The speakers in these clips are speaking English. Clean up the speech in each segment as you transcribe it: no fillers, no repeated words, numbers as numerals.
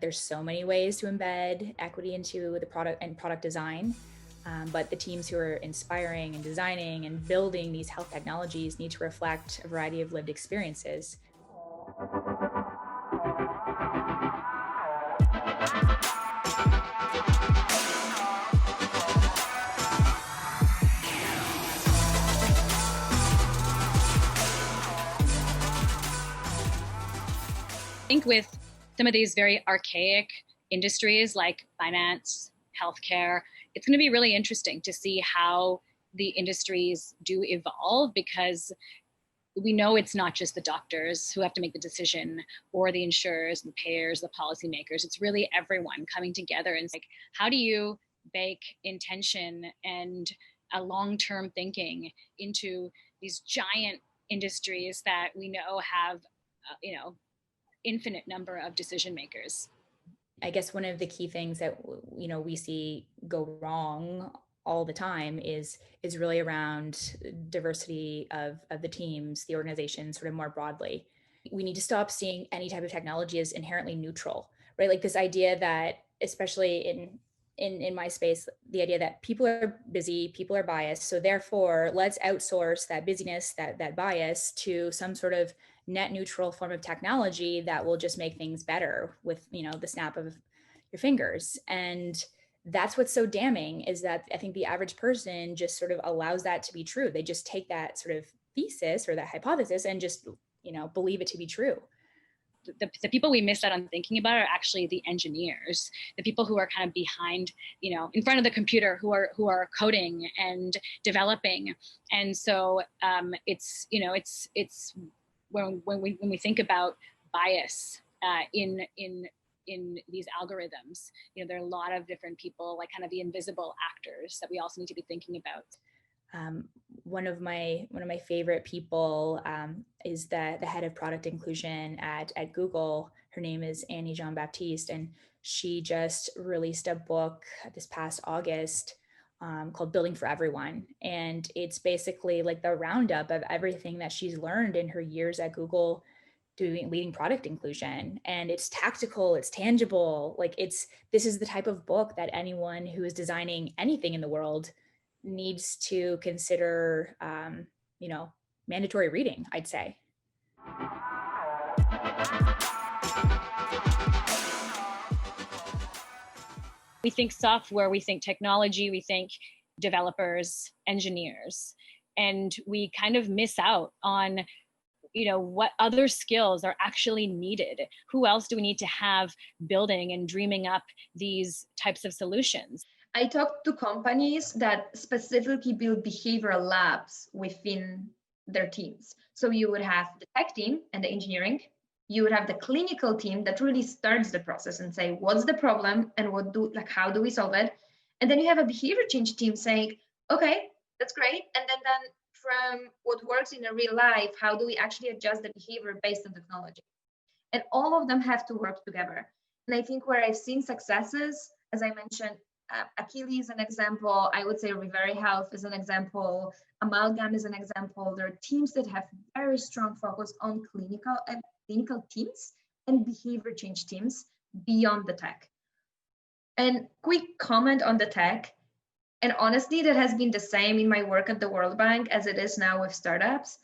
there's so many ways to embed equity into the product and product design. But the teams who are inspiring and designing and building these health technologies need to reflect a variety of lived experiences. I think with some of these very archaic industries like finance, healthcare, it's going to be really interesting to see how the industries do evolve, because we know it's not just the doctors who have to make the decision, or the insurers, the payers, the policymakers. It's really everyone coming together. And it's like, how do you bake intention and a long-term thinking into these giant industries that we know have, infinite number of decision makers? I guess one of the key things that we see go wrong all the time is really around diversity of the teams, the organization, sort of more broadly. We need to stop seeing any type of technology as inherently neutral, right? Like this idea that, especially in my space, the idea that people are busy, people are biased, so therefore let's outsource that busyness, that bias, to some sort of net neutral form of technology that will just make things better with the snap of your fingers. And that's what's so damning, is that I think the average person just sort of allows that to be true. They just take that sort of thesis or that hypothesis and just believe it to be true. The people we miss out on thinking about are actually the engineers, the people who are kind of behind, in front of the computer, who are coding and developing. And so it's when we think about bias in these algorithms, there are a lot of different people, like kind of the invisible actors, that we also need to be thinking about. One of my favorite people is the head of product inclusion at Google. Her name is Annie Jean-Baptiste, and she just released a book this past August called Building for Everyone. And it's basically like the roundup of everything that she's learned in her years at Google leading product inclusion. And it's tactical, it's tangible. Like this is the type of book that anyone who is designing anything in the world needs to consider, mandatory reading, I'd say. We think software, we think technology, we think developers, engineers, and we kind of miss out on what other skills are actually needed. Who else do we need to have building and dreaming up these types of solutions? I talked to companies that specifically build behavioral labs within their teams. So you would have the tech team and the engineering. You would have the clinical team that really starts the process and say, what's the problem and how do we solve it? And then you have a behavior change team saying, okay, that's great. And then from what works in a real life, how do we actually adjust the behavior based on technology? And all of them have to work together. And I think where I've seen successes, as I mentioned, Achilles is an example. I would say Reveri Health is an example. Amalgam is an example. There are teams that have very strong focus on clinical teams and behavior change teams beyond the tech. And quick comment on the tech. And honestly, that has been the same in my work at the World Bank as it is now with startups.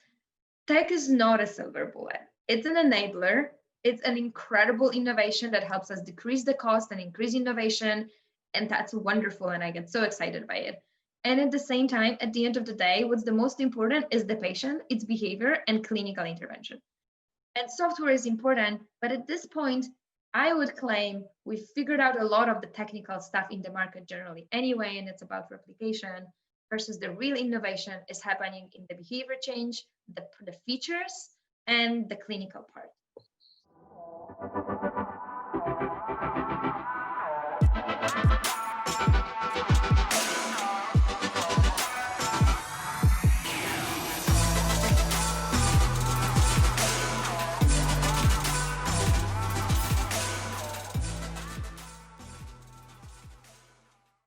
Tech is not a silver bullet. It's an enabler. It's an incredible innovation that helps us decrease the cost and increase innovation. And that's wonderful. And I get so excited by it. And at the same time, at the end of the day, what's the most important is the patient, its behavior, and clinical intervention. And software is important. But at this point, I would claim we've figured out a lot of the technical stuff in the market generally anyway, and it's about replication, versus the real innovation is happening in the behavior change, the features, and the clinical part.